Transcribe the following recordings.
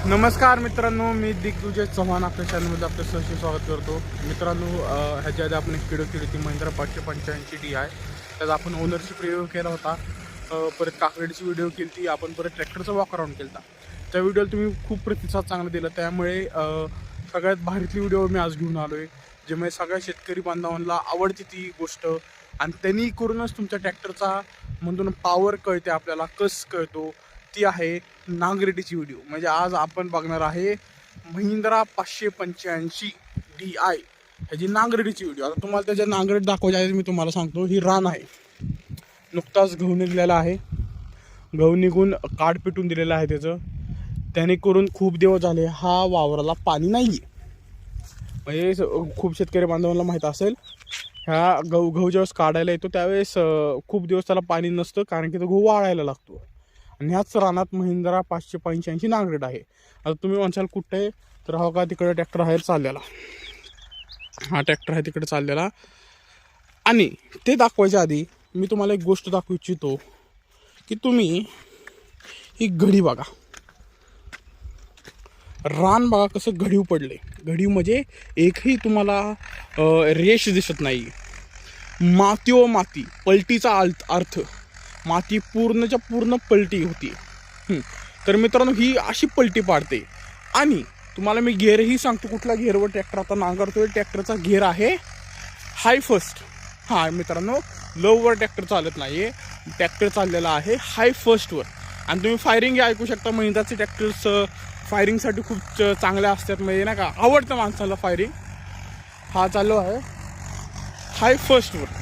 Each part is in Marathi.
नमस्कार मित्रांनो, मी दिग्विजय चव्हाण आपल्या चॅनलमध्ये आपलं सहर्ष स्वागत करतो. मित्रांनो, ह्याच्या आधी आपण एक व्हिडिओ केली होती महिंद्रा 585 DI. त्याचा आपण ओनरशिप रिव्ह्यू केला होता. परत काकडेची व्हिडिओ केली ती आपण, परत ट्रॅक्टरचा वॉक अराउंड केला. त्या व्हिडिओला तुम्ही खूप प्रतिसाद चांगला दिला, त्यामुळे सगळ्यात भारीतली व्हिडिओ मी आज घेऊन आलो आहे. ज्यामुळे सगळ्या शेतकरी बांधवांना आवडते ती गोष्ट, आणि त्यांनी करूनच तुमच्या ट्रॅक्टरचा म्हणतो ना पॉवर कळते, आपल्याला कस कळतो, ती आहे नांगरटीची व्हिडिओ. म्हणजे आज आपण बघणार आहे महिंद्रा 585 DI ह्याची नांगरटीची व्हिडिओ. आता तुम्हाला त्याच्या नांगरट दाखवायच्या आहे. मी तुम्हाला सांगतो, ही रान आहे, नुकताच गहू निघलेला आहे. गहू निघून काढ पिटून दिलेलं आहे त्याचं. त्याने करून खूप दिवस झाले हा वावराला पाणी नाही आहे. म्हणजे खूप शेतकरी बांधवांना माहीत असेल, ह्या गहू ज्यावेळेस काढायला येतो त्यावेळेस खूप दिवस त्याला पाणी नसतं, कारण की तो गहू वाळायला लागतो. आणि ह्याच रानात महिंद्रा 585 नांगरट आहे. आता तुम्ही म्हणसाल कुठे आहे, तर हा का तिकडे ट्रॅक्टर आहे चाललेला, हा ट्रॅक्टर आहे तिकडे चाललेला. आणि ते दाखवायच्या आधी मी तुम्हाला एक गोष्ट दाखवू इच्छितो, की तुम्ही ही घडी बघा, रान बघा कसं घडीव पडले. घडीव म्हणजे एकही तुम्हाला रेष दिसत नाही. माती व माती, पलटीचा अर्थ माती पूर्णच्या पूर्ण पलटी होती. तर मित्रांनो, ही अशी पलटी पाडते. आणि तुम्हाला मी गेअरही सांगतो, कुठला गेअरवर ट्रॅक्टर आता नांगरतोय. ट्रॅक्टरचा गेअर आहे हाय फर्स्ट. हा मित्रांनो, लोवर ट्रॅक्टर चालत नाही, ट्रॅक्टर चाललेला आहे हाय फर्स्टवर. आणि तुम्ही फायरिंग ऐकू शकता. महिंद्राचे ट्रॅक्टर्स फायरिंगसाठी खूप चांगले असतात, म्हणजे नाही का, आवडतं माणसाला फायरिंग. हा चालू आहे हाय फर्स्टवर.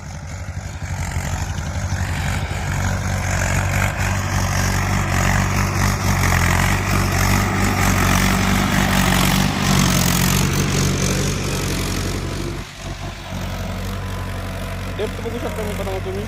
डेप्थ बघू शकता मित्रांनो तुम्ही.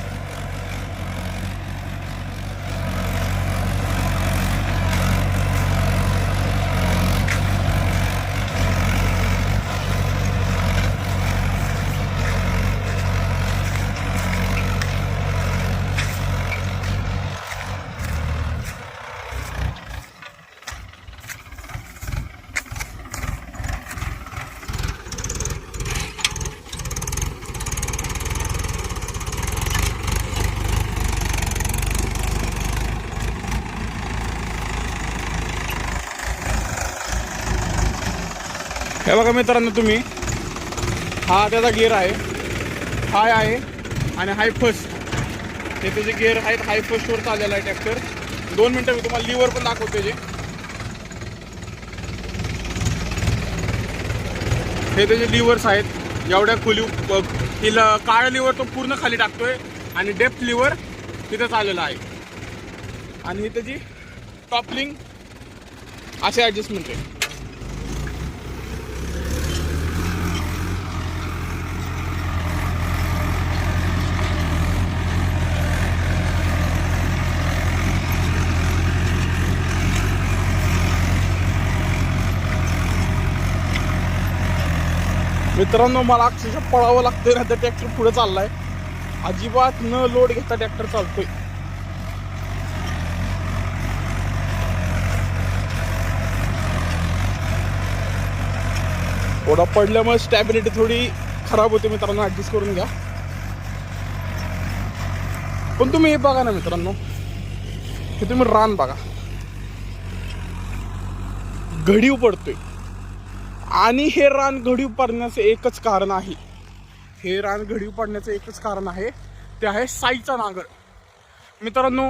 हे बघा मित्रांनो तुम्ही, हा त्याचा गिअर आहे, हाय आहे आणि हाय फर्स्ट. हे त्याचे गिअर आहेत, हाय फर्स्टवर चाललेला आहे ट्रॅक्टर. 2 मिनटं मी तुम्हाला लिव्हर पण दाखवतो. हे त्याचे लिव्हर्स आहेत. एवढ्या खोली हिला काळा लिव्हर तो पूर्ण खाली टाकतोय, आणि डेप्थ लिव्हर तिथं चाललेला आहे. आणि ही त्याची टॉपलिंग असे ॲडजस्टमेंट आहे. मित्रांनो, मला अक्षरशः पळावं लागतंय, ना तर ट्रॅक्टर पुढे चाललाय. अजिबात न लोड घेता ट्रॅक्टर चालतोय. थोडा पडल्यामुळे स्टॅबिलिटी थोडी खराब होते मित्रांनो, ऍडजस्ट करून घ्या. पण तुम्ही हे बघा ना मित्रांनो, हे तुम्ही रान बघा, घडीव पडतोय. आणि हे रान घडीव पडण्याचं एकच कारण आहे, हे रान घडीव पडण्याचं एकच कारण आहे, ते आहे साईचा नांगर. मित्रांनो,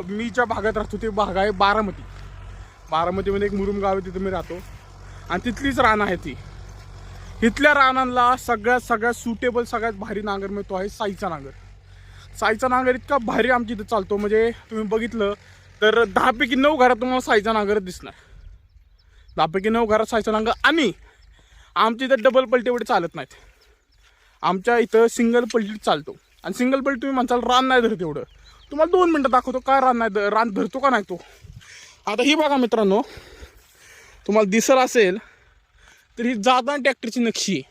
मी ज्या भागात राहतो ते भाग आहे बारामती. बारामतीमध्ये एक मुरुम गाव आहे, तिथं मी राहतो. आणि तिथलीच रान आहे ती. इथल्या रानांना सगळ्यात सुटेबल, सगळ्यात भारी नांगर मिळतो आहे साईचा नांगर. साईचा नांगर इतका भारी आमच्या इथं चालतो, म्हणजे तुम्ही बघितलं तर 10 पैकी 9 घरात तुम्हाला साईचा नांगर दिसणार. 10 पैकी 9 घरात साईचा नांगर. आणि आमच्या इथं डबल पलटी एवढे चालत नाहीत, आमच्या इथं सिंगल पलटी चालतो. आणि सिंगल पलटी तुम्ही म्हणसाल रान नाही धरत एवढं, तुम्हाला 2 मिनटं दाखवतो काय रान धरतो का नाही तो. आता ही बघा मित्रांनो, तुम्हाला दिसत असेल तर ही जाताना ट्रॅक्टरची नक्षी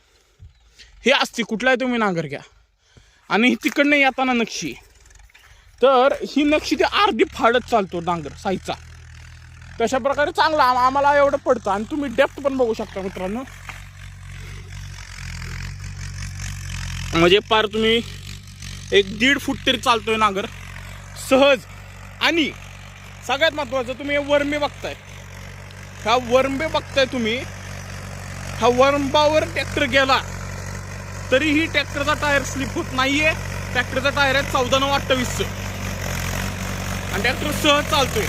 हे असते. कुठलाही तुम्ही नांगर घ्या, आणि तिकडनं येताना नक्षी, तर ही नक्षी ती अर्धी फाडत चालतो नांगर साईचा. तशा प्रकारे चांगला आम्हाला एवढं पडतं. आणि तुम्ही डेप्थ पण बघू शकता मित्रांनो, म्हणजे पार तुम्ही 1-1.5 फूट तरी चालतोय नांगर सहज. आणि सगळ्यात महत्त्वाचं तुम्ही वरंबे बघताय, ह्या वरंबे बघताय तुम्ही, ह्या वरंबावर ट्रॅक्टर गेला तरीही ट्रॅक्टरचा टायर स्लिप होत नाहीये. ट्रॅक्टरचा टायर आहे 14-9-28 आणि ट्रॅक्टर सहज चालतोय.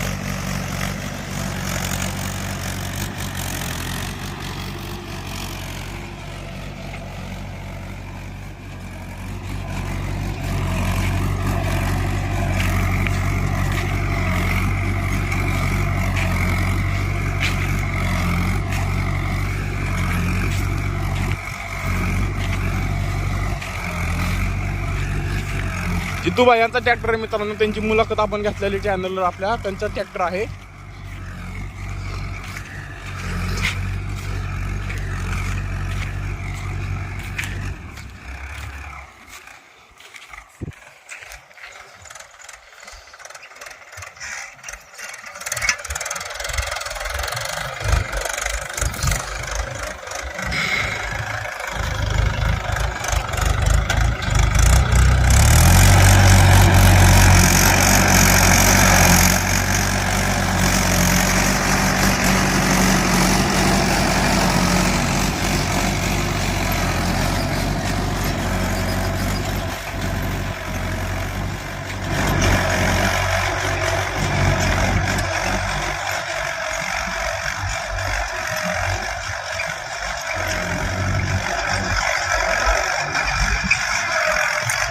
जितूबाई यांचा ट्रॅक्टर आहे मित्रांनो, त्यांची मुलाखत आपण घेतलेली चॅनलवर आपल्या. त्यांचा ट्रॅक्टर आहे.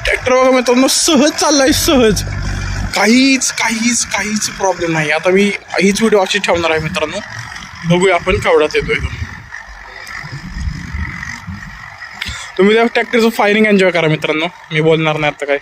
ट्रॅक्टर बघा मित्रांनो, सहज चाललाय, सहज. काहीच प्रॉब्लेम नाही. आता मी हीच व्हिडिओ अशी ठेवणार आहे मित्रांनो, बघूया आपण केवढ्यात येतोय तो. तुम्ही त्या ट्रॅक्टरचं फायरिंग एन्जॉय करा मित्रांनो, मी बोलणार नाही आता काय.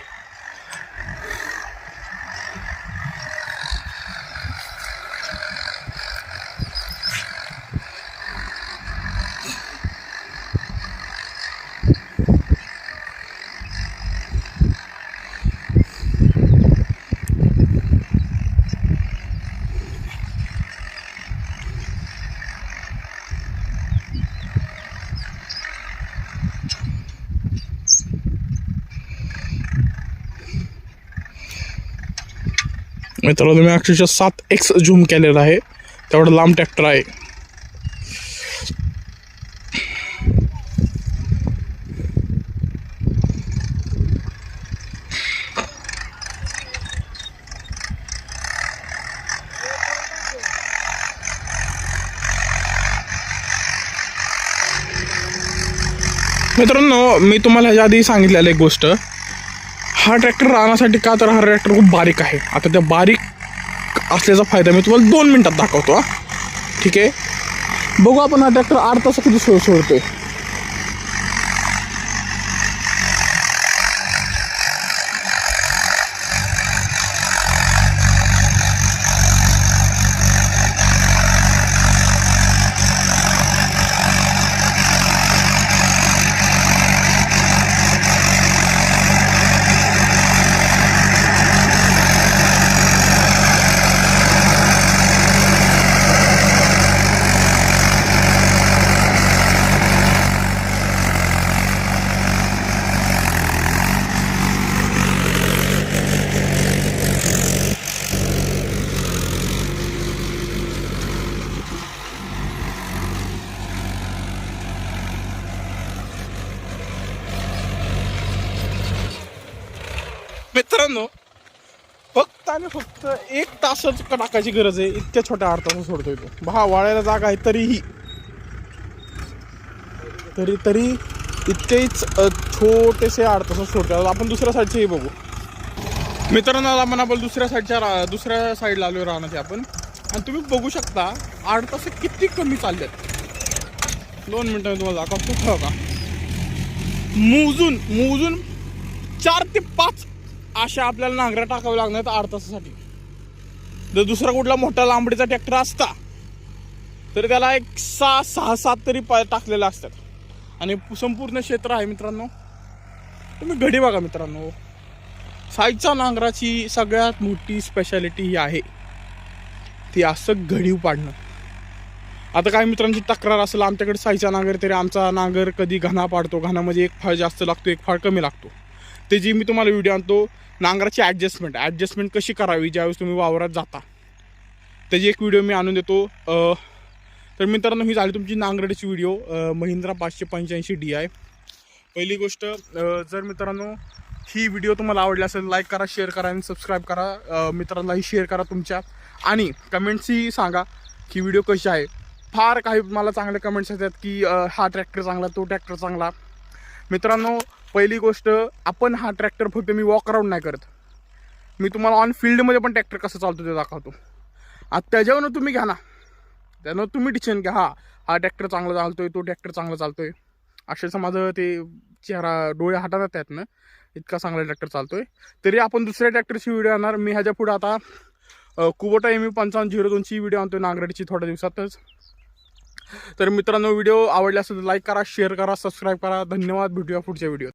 मित्रांनो तुम्ही अक्षरशः 7x झूम केलेला आहे, तेवढा लांब ट्रॅक्टर आहे. मित्रांनो मी तुम्हाला ह्याच्या आधी सांगितलेलं एक गोष्ट, हा ट्रॅक्टर राहण्यासाठी का, तर हा ट्रॅक्टर खूप बारीक आहे. आता त्या बारीक असल्याचा फायदा मी तुम्हाला 2 मिनिटात दाखवतो. ठीक आहे, बघू आपण हा ट्रॅक्टर 8 तास किती सोडतोय. मित्रांनो फक्त आणि फक्त 1 तासच टाकायची गरज आहे. इतक्या छोट्या 8 तास सोडतोय तो. हा वाळायला जागा आहे तरीही तरी इतकेच छोटेसे 8 तास सोडतो. आपण दुसऱ्या साईडचेही बघू मित्रांनो. आपण दुसऱ्या साईडला आलोय राहण्याचे आपण, आणि तुम्ही बघू शकता 8 तास किती कमी चाललेत. 2 मिनिटं तुम्हाला दाखवतो का. मोजून 4 ते 5 अशा आपल्याला नांगऱ्या टाकाव्या लागणार 8 तासासाठी. जर दुसरा कुठला मोठा लांबडीचा ट्रॅक्टर असता तर त्याला एक 6-7 तरी टाकलेले असतात. आणि संपूर्ण क्षेत्र आहे मित्रांनो. तुम्ही घडी बघा मित्रांनो. साईजच्या नांगराची सगळ्यात मोठी स्पेशालिटी ही आहे ती असं घडीव पाडणं. आता काही मित्रांची तक्रार असेल आमच्याकडे साईचा नांगर तरी आमचा नांगर कधी घणा पाडतो, घणामध्ये एक फाळ जास्त लागतो एक फाळ कमी लागतो. त्याची मी तुम्हाला व्हिडिओ आणतो. नांगराची ॲडजस्टमेंट कशी करावी ज्यावेळेस तुम्ही वावरात जाता त्याची एक व्हिडिओ मी आणून देतो. तर मित्रांनो ही झाली तुमची नांगरडीची व्हिडिओ महिंद्रा 585 DI. पहिली गोष्ट जर मित्रांनो ही व्हिडिओ तुम्हाला आवडली असेल लाईक करा, शेअर करा आणि सबस्क्राईब करा. मित्रांनाही शेअर करा तुमच्या आणि कमेंट्सही सांगा की व्हिडिओ कशी आहे. फार काही मला चांगले कमेंट्स येतात की हा ट्रॅक्टर चांगला, तो ट्रॅक्टर चांगला. मित्रांनो पहिली गोष्ट आपण हा ट्रॅक्टर फक्त मी वॉक अराउंड नाही करत, मी तुम्हाला ऑन फील्डमध्ये पण ट्रॅक्टर कसं चालतो ते दाखवतो. आता त्याच्यावरून तुम्ही घ्या ना, त्यानं तुम्ही डिसिजन घ्या. हा ट्रॅक्टर चांगला चालतोय, तो ट्रॅक्टर चांगला चालतोय. अक्षरशः माझं ते चेहरा डोळे हातात आहेत ना, इतका चांगला ट्रॅक्टर चालतोय. तरी आपण दुसऱ्या ट्रॅक्टरची व्हिडिओ आणणार. मी ह्याच्या पुढे आता कुबोटा ME 5502ची व्हिडिओ आणतोय नांगरडीची थोड्या दिवसातच. तर मित्रांनो व्हिडिओ आवडला असेल तर लाईक करा, शेअर करा, सबस्क्राईब करा. धन्यवाद. भेटूया पुढच्या व्हिडिओत.